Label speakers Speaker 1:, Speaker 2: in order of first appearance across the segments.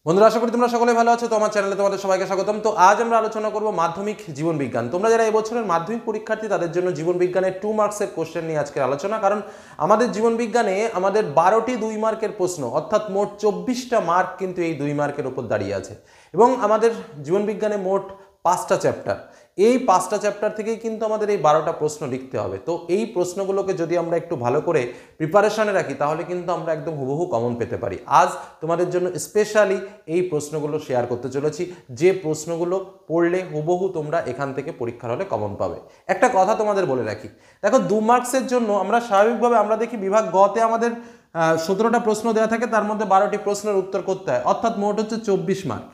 Speaker 1: বন্ধুরা, আশা করি তোমরা সকলে ভালো আছো। তো আমার চ্যানেলে তোমাদের সবাইকে স্বাগতম। তো আজ আমরা আলোচনা করব মাধ্যমিক জীবন বিজ্ঞান। তোমরা যারা এবছরের মাধ্যমিক পরীক্ষার্থী তাদের জন্য জীবন বিজ্ঞানের 2 মার্কসের কোশ্চেন নিয়ে আজকের আলোচনা। কারণ আমাদের জীবন বিজ্ঞানে আমাদের 12টি 2 মার্কের প্রশ্ন, অর্থাৎ মোট 24টা মার্ক কিন্তু এই 2 মার্কের উপর দাঁড়িয়ে আছে। এবং আমাদের জীবন বিজ্ঞানে মোট 5টা চ্যাপ্টার, এই 5টা চ্যাপ্টার থেকেই কিন্তু আমাদের এই 12টা প্রশ্ন লিখতে হবে। তো এই প্রশ্নগুলোকে যদি আমরা একটু ভালো করে প্রিপারেশনে রাখি তাহলে কিন্তু আমরা একদম হুবহু কমন পেতে পারি। আজ তোমাদের জন্য স্পেশালি এই প্রশ্নগুলো শেয়ার করতে চলেছি, যে প্রশ্নগুলো পড়লে হুবহু তোমরা এখান থেকে পরীক্ষার হলে কমন পাবে। একটা কথা তোমাদের বলে রাখি, দেখো 2 মার্কসের জন্য আমরা স্বাভাবিকভাবে আমরা দেখি বিভাগ গতে আমাদের 17টা প্রশ্ন দেওয়া থাকে, তার মধ্যে 12টি প্রশ্নের উত্তর করতে হয়, অর্থাৎ মোট হচ্ছে 24 মার্ক।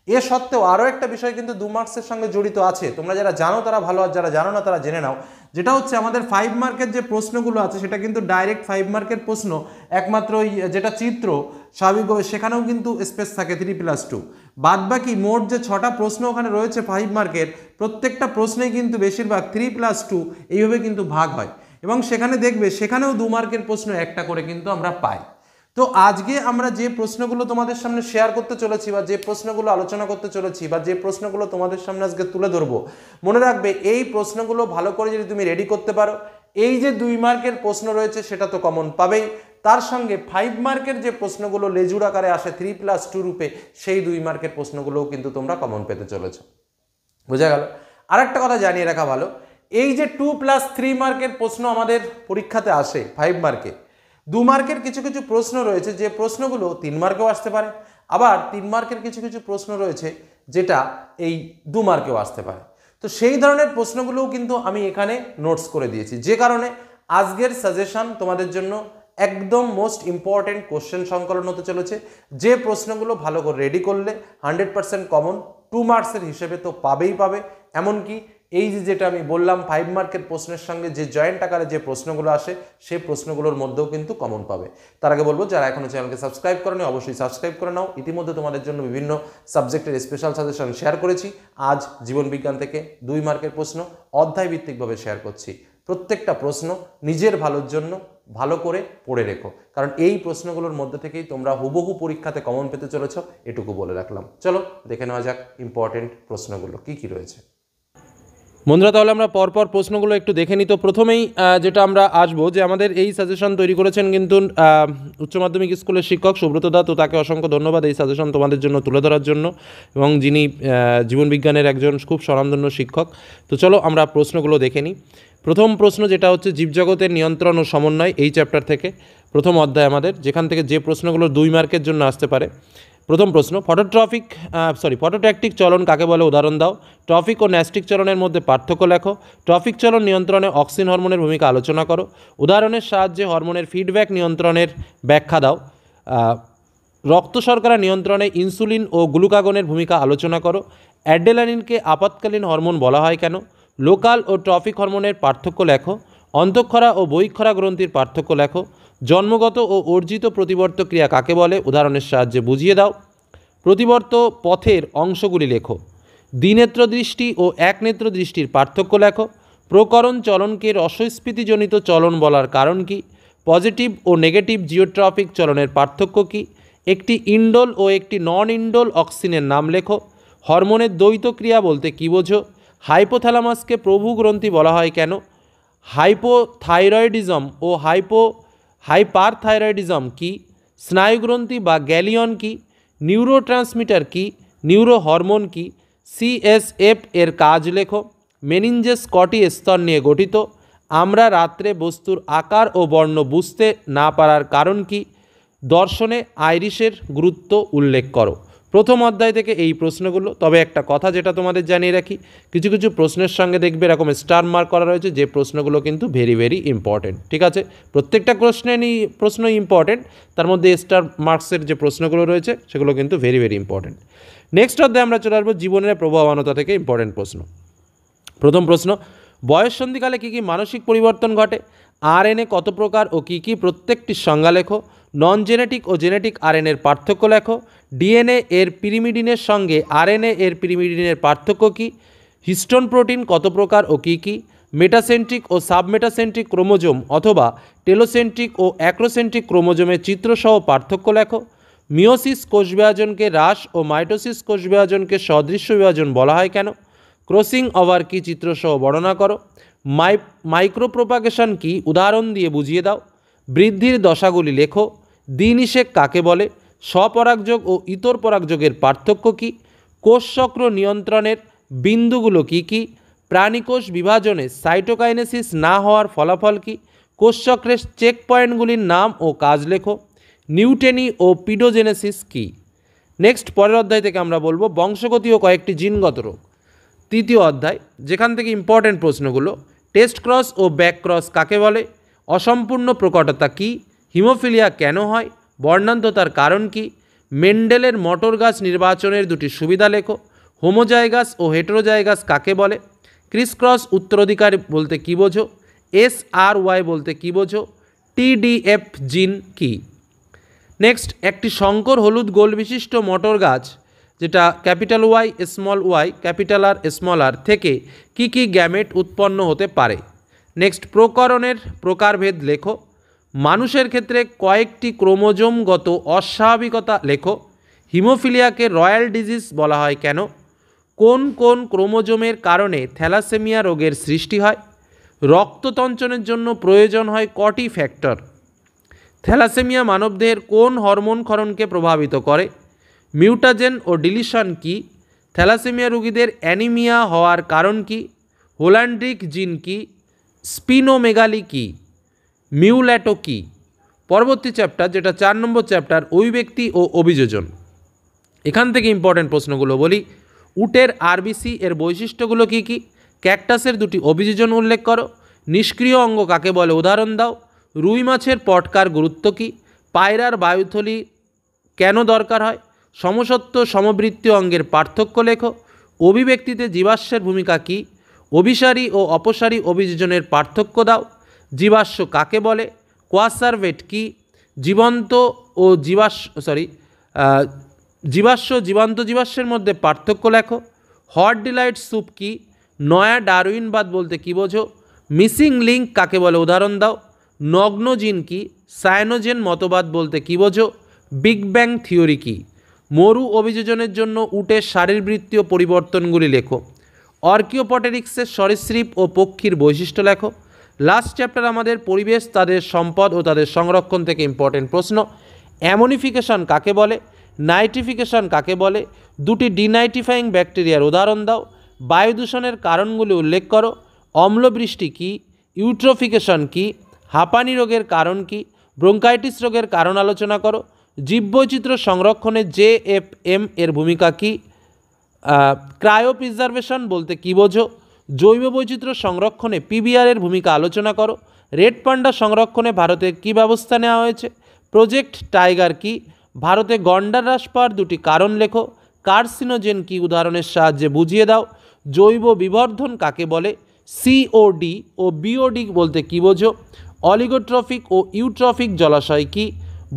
Speaker 1: এ সত্ত্বেও আরও একটা বিষয় কিন্তু 2 মার্কসের সঙ্গে জড়িত আছে। তোমরা যারা জানো তারা ভালো, আর যারা জানো না তারা জেনে নাও। যেটা হচ্ছে আমাদের 5 মার্কের যে প্রশ্নগুলো আছে সেটা কিন্তু ডাইরেক্ট 5 মার্কের প্রশ্ন, একমাত্র ওই যেটা চিত্র স্বাভাবিকভাবে সেখানেও কিন্তু স্পেস থাকে 3+2। বাদবাকি মোট যে 6টা প্রশ্ন ওখানে রয়েছে 5 মার্কের, প্রত্যেকটা প্রশ্নেই কিন্তু বেশিরভাগ 3+2 এইভাবে কিন্তু ভাগ হয়। এবং সেখানে দেখবে সেখানেও 2 মার্কের প্রশ্ন একটা করে কিন্তু আমরা পাই। তো আজকে আমরা যে প্রশ্নগুলো তোমাদের সামনে শেয়ার করতে চলেছি, বা যে প্রশ্নগুলো আলোচনা করতে চলেছি, বা যে প্রশ্নগুলো তোমাদের সামনে আজকে তুলে ধরবো, মনে রাখবে এই প্রশ্নগুলো ভালো করে যদি তুমি রেডি করতে পারো, এই যে 2 মার্কের প্রশ্ন রয়েছে সেটা তো কমন পাবেই, তার সঙ্গে 5 মার্কের যে প্রশ্নগুলো লেজুর আকারে আসে 3+2 রূপে, সেই 2 মার্কের প্রশ্নগুলোও কিন্তু তোমরা কমন পেতে চলেছ। বোঝা গেল? আর একটা কথা জানিয়ে রাখা ভালো, এই যে 2+3 মার্কের প্রশ্ন আমাদের পরীক্ষাতে আসে 5 মার্কে, 2 মার্কের কিছু কিছু প্রশ্ন রয়েছে যে প্রশ্নগুলো 3 মার্কেও আসতে পারে, আবার 3 মার্কের কিছু কিছু প্রশ্ন রয়েছে যেটা এই 2 মার্কেও আসতে পারে। তো সেই ধরনের প্রশ্নগুলোও কিন্তু আমি এখানে নোটস করে দিয়েছি, যে কারণে আজকের সাজেশন তোমাদের জন্য একদম মোস্ট ইম্পর্টেন্ট কোশ্চেন সংকলন হতে চলেছে। যে প্রশ্নগুলো ভালো করে রেডি করলে 100% কমন 2 মার্কসের হিসেবে তো পাবেই পাবে। এমনকি এই যেটা আমি বললাম 5 মার্কের প্রশ্নের সঙ্গে যে জয়েন্ট আকারে যে প্রশ্নগুলো আসে সেই প্রশ্নগুলোর মধ্যেও কিন্তু কমন পাবে। তার আগে বলবো, যারা এখনো চ্যানেলকে সাবস্ক্রাইব করেনি অবশ্যই সাবস্ক্রাইব করে নাও। ইতিমধ্যে তোমাদের জন্য বিভিন্ন সাবজেক্টের স্পেশাল সাজেশন শেয়ার করেছি। আজ জীবন বিজ্ঞান থেকে 2 মার্কের প্রশ্ন অধ্যায় ভিত্তিকভাবে শেয়ার করছি। প্রত্যেকটা প্রশ্ন নিজের ভালোর জন্য ভালো করে পড়ে রেখো, কারণ এই প্রশ্নগুলোর মধ্যে থেকেই তোমরা হুবহু পরীক্ষাতে কমন পেতে চলেছ, এটুকু বলে রাখলাম। চলো দেখে নেওয়া যাক ইম্পর্টেন্ট প্রশ্নগুলো কি কি রয়েছে। বন্ধুরা, তাহলে আমরা পরপর প্রশ্নগুলো একটু দেখে নিই। তো প্রথমেই যেটা আমরা আসবো, যে আমাদের এই সাজেশন তৈরি করেছেন কিন্তু উচ্চ মাধ্যমিক স্কুলের শিক্ষক সুব্রত দা। তো তাকে অসংখ্য ধন্যবাদ এই সাজেশন তোমাদের জন্য তুলে ধরার জন্য, এবং যিনি জীবন বিজ্ঞানের একজন খুব স্বনামধন্য শিক্ষক। তো চলো আমরা প্রশ্নগুলো দেখে নিই। প্রথম প্রশ্ন যেটা হচ্ছে জীবজগতের নিয়ন্ত্রণ ও সমন্বয়, এই চ্যাপ্টার থেকে প্রথম অধ্যায় আমাদের, যেখান থেকে যে প্রশ্নগুলো 2 মার্কের জন্য আসতে পারে। প্রথম প্রশ্ন, ফটোট্যাকটিক চলন কাকে বলে, উদাহরণ দাও। ট্রফিক ও ন্যাস্টিক চলনের মধ্যে পার্থক্য লেখো। ট্রফিক চলন নিয়ন্ত্রণে অক্সিন হরমোনের ভূমিকা আলোচনা করো। উদাহরণের সাহায্যে হরমোনের ফিডব্যাক নিয়ন্ত্রণের ব্যাখ্যা দাও। রক্ত শর্করা নিয়ন্ত্রণে ইনসুলিন ও গ্লুকাগনের ভূমিকা আলোচনা করো। অ্যাড্রেনালিনকে আপৎকালীন হরমোন বলা হয় কেন? লোকাল ও ট্রফিক হরমোনের পার্থক্য লেখো। অন্তঃক্ষরা ও বহিঃক্ষরা গ্রন্থির পার্থক্য লেখো। জন্মগত ও অর্জিত প্রতিবর্ত ক্রিয়া কাকে বলে, উদাহরণের সাহায্যে বুঝিয়ে দাও। প্রতিবর্ত পথের অংশগুলি লেখো। দ্বিনেত্র দৃষ্টি ও একনেত্র দৃষ্টির পার্থক্য লেখো। প্রকরণ চলনকে রসস্ফীতিজনিত চলন বলার কারণ কি? পজিটিভ ও নেগেটিভ জিওট্রপিক চলনের পার্থক্য কি? একটি ইন্ডোল ও একটি নন ইন্ডোল অক্সিনের নাম লেখো। হরমোনের দ্বৈত ক্রিয়া বলতে কী বোঝো? হাইপোথ্যালামাসকে প্রভু গ্রন্থি বলা হয় কেন? হাইপোথাইরয়েডিজম ও হাইপারথাইরয়েডিজম কি? স্নায়ুগ্রন্থি বা গ্যালিয়ন কি? নিউরোট্রান্সমিটার কি? নিউরো হরমোন কি? সিএসএফ এর কাজ লেখো। মেনিনজেস কটি স্তর নিয়ে গঠিত? আমরা রাত্রে বস্তুর আকার ও বর্ণ বুঝতে না পারার কারণ কি? দর্শনে আইরিশের গুরুত্ব উল্লেখ করো। প্রথম অধ্যায় থেকে এই প্রশ্নগুলো। তবে একটা কথা যেটা তোমাদের জানিয়ে রাখি, কিছু কিছু প্রশ্নের সঙ্গে দেখবে এরকম স্টার মার্ক করা রয়েছে, যে প্রশ্নগুলো কিন্তু ভেরি ভেরি ইম্পর্টেন্ট। ঠিক আছে, প্রত্যেকটা প্রশ্ন ইম্পর্টেন্ট, তার মধ্যে স্টার মার্কসের যে প্রশ্নগুলো রয়েছে সেগুলো কিন্তু ভেরি ভেরি ইম্পর্টেন্ট। নেক্সট অধ্যায়ে আমরা চলে আসবো জীবনের প্রভাবানতা থেকে ইম্পর্টেন্ট প্রশ্ন। প্রথম প্রশ্ন, বয়ঃসন্ধিকালে কী কী মানসিক পরিবর্তন ঘটে? আরএনএ কত প্রকার ও কী কী, প্রত্যেকটির সংজ্ঞা লেখো। নন জেনেটিক ও জেনেটিক আরএনএর পার্থক্য লেখো। ডিএনএ এর পিরিমিডিনের সঙ্গে আরএনএ এর পিরিমিডিনের পার্থক্য কী? হিস্টোন প্রোটিন কত প্রকার ও কী কী? মেটাসেন্ট্রিক ও সাবমেটাসেন্ট্রিক ক্রোমোজোম অথবা টেলোসেন্ট্রিক ও অ্যাক্রোসেন্ট্রিক ক্রোমোজোমের চিত্রসহ পার্থক্য লেখো। মিওসিস কোষ বিভাজনকে হ্রাস ও মাইটোসিস কোষ বিভাজনকে সদৃশ্য বিভাজন বলা হয় কেন? ক্রসিং ওভার কি চিত্রসহ বর্ণনা করো। মাইক্রোপ্রোপাগেশন কি উদাহরণ দিয়ে বুঝিয়ে দাও। বৃদ্ধির দশাগুলি লেখো। দ্বিনিষেক কাকে বলে? স্বপরাগযোগ ও ইতর পরাগযোগের পার্থক্য কী? কোষচক্র নিয়ন্ত্রণের বিন্দুগুলো কী কী? প্রাণীকোষ বিভাজনে সাইটোকাইনেসিস না হওয়ার ফলাফল কী? কোষচক্রের চেক পয়েন্টগুলির নাম ও কাজ লেখো। নিউটেনি ও পিডোজেনেসিস কী? নেক্সট পরের অধ্যায় থেকে আমরা বলবো বংশগতি ও কয়েকটি জিনগত রোগ। তৃতীয় অধ্যায়, যেখান থেকে ইম্পর্টেন্ট প্রশ্নগুলো, টেস্ট ক্রস ও ব্যাক ক্রস কাকে বলে? অসম্পূর্ণ প্রকটতা কী? হিমোফিলিয়া কেন হয়? বর্ণান্ধতার কারণ কী? মেন্ডেলের মটর গাছ নির্বাচনের দুটি সুবিধা লেখো। হোমোজাইগাস ও হেটেরোজাইগাস কাকে বলে? ক্রিস ক্রস উত্তরাধিকার বলতে কী বোঝো? SRY বলতে কী বোঝো? TDF জিন কী? নেক্সট, একটি শঙ্কর হলুদ গোল বিশিষ্ট মটর গাছ যেটা capital Y small Y capital R small R থেকে কী কী গ্যামেট উৎপন্ন হতে পারে? নেক্সট, প্রকরণের প্রকারভেদ লেখো। মানুষের ক্ষেত্রে কয়েকটি ক্রোমোজোমগত অস্বাভাবিকতা লেখো। হিমোফিলিয়াকে রয়্যাল ডিজিজ বলা হয় কেন? কোন কোন ক্রোমোজোমের কারণে থ্যালাসেমিয়া রোগের সৃষ্টি হয়? রক্ততঞ্চনের জন্য প্রয়োজন হয় কটি ফ্যাক্টর? থ্যালাসেমিয়া মানবদেহের কোন হরমোন ক্ষরণকে প্রভাবিত করে? মিউটাজেন ও ডিলিশন কি? থ্যালাসেমিয়া রোগীদের অ্যানিমিয়া হওয়ার কারণ কি? হোল্যান্ড্রিক জিন কি? স্পিনোমেগালি কি? মিউল্যাটো কি? পরবর্তী চ্যাপ্টার, যেটা 4 নম্বর চ্যাপ্টার, অভিব্যক্তি ও অভিযোজন। এখান থেকে ইম্পর্টেন্ট প্রশ্নগুলো বলি। উটের আরবিসি এর বৈশিষ্ট্যগুলো কী কী? ক্যাকটাসের দুটি অভিযোজন উল্লেখ করো। নিষ্ক্রিয় অঙ্গ কাকে বলে উদাহরণ দাও। রুই মাছের পটকার গুরুত্ব কী? পায়রার বায়ুথলি কেন দরকার হয়? সমসত্ব সমবৃত্তীয় অঙ্গের পার্থক্য লেখো। অভিব্যক্তিতে জীবাশ্মের ভূমিকা কী? অভিসারী ও অপসারী অভিযোজনের পার্থক্য দাও। জীবাশ্ম কাকে বলে? কোয়াসারভেট কী? জীবন্ত ও জীবান্ত জীবাশ্মের মধ্যে পার্থক্য লেখো। হট ডিলাইট স্যুপ কী? নয়া ডারউইনবাদ বলতে কী বোঝো? মিসিং লিঙ্ক কাকে বলে উদাহরণ দাও। নগ্নজিন কি? সায়ানোজেন মতবাদ বলতে কী বোঝো? বিগ ব্যাং থিওরি কী? মরু অভিযোজনের জন্য উটের শারীরবৃত্তীয় পরিবর্তনগুলি লেখো। অর্কিওপটেরিক্সের সরীসৃপ ও পক্ষীর বৈশিষ্ট্য লেখো। লাস্ট চ্যাপ্টার আমাদের পরিবেশ, তাদের সম্পদ ও তাদের সংরক্ষণ থেকে ইম্পর্টেন্ট প্রশ্ন। অ্যামোনিফিকেশন কাকে বলে? নাইট্রিফিকেশন কাকে বলে? দুটি ডিনাইট্রিফাইং ব্যাকটেরিয়ার উদাহরণ দাও। বায়ু দূষণের কারণগুলি উল্লেখ করো। অম্লবৃষ্টি কী? ইউট্রোফিকেশন কী? হাঁপানি রোগের কারণ কী? ব্রঙ্কাইটিস রোগের কারণ আলোচনা করো। জীববৈচিত্র্য সংরক্ষণে JFM এর ভূমিকা কী? ক্রায়োপ্রিজার্ভেশন বলতে কী বোঝো? জৈব বৈচিত্র্য সংরক্ষণে PBR এর ভূমিকা আলোচনা করো। রেড পান্ডা সংরক্ষণে ভারতে কী ব্যবস্থা নেওয়া হয়েছে? প্রজেক্ট টাইগার কী? ভারতে গন্ডার হ্রাস পাওয়ার দুটি কারণ লেখো। কার্সিনোজেন কী উদাহরণের সাহায্যে বুঝিয়ে দাও। জৈব বিবর্ধন কাকে বলে? COD ও BOD বলতে কী বোঝো? অলিগোট্রফিক ও ইউট্রফিক জলাশয় কী?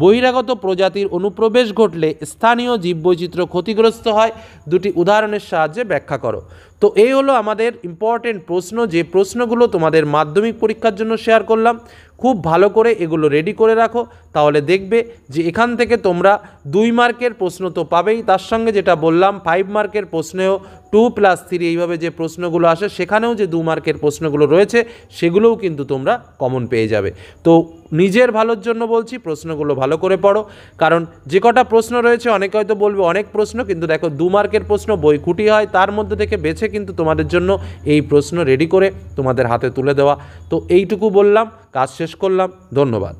Speaker 1: বহিরাগত প্রজাতির অনুপ্রবেশ ঘটলে স্থানীয় জীববৈচিত্র্য ক্ষতিগ্রস্ত হয়, দুটি উদাহরণের সাহায্যে ব্যাখ্যা করো। তো এই হলো আমাদের ইম্পর্টেন্ট প্রশ্ন, যে প্রশ্নগুলো তোমাদের মাধ্যমিক পরীক্ষার জন্য শেয়ার করলাম। খুব ভালো করে এগুলো রেডি করে রাখো, তাহলে দেখবে যে এখান থেকে তোমরা 2 মার্কের প্রশ্ন তো পাবেই, তার সঙ্গে যেটা বললাম 5 মার্কের প্রশ্নেও 2+3 এইভাবে যে প্রশ্নগুলো আসে, সেখানেও যে 2 মার্কের প্রশ্নগুলো রয়েছে সেগুলোও কিন্তু তোমরা কমন পেয়ে যাবে। তো নিজের ভালোর জন্য বলছি, প্রশ্নগুলো ভালো করে পড়ো, কারণ যে কটা প্রশ্ন রয়েছে অনেকে হয়তো বলবে অনেক প্রশ্ন, কিন্তু দেখো 2 মার্কের প্রশ্ন বই খুঁটি হয়, তার মধ্যে থেকে বেছে কিন্তু তোমাদের জন্য এই প্রশ্ন রেডি করে তোমাদের হাতে তুলে দেওয়া। তো এইটুকু বললাম, কাজ শেষ করলাম। ধন্যবাদ।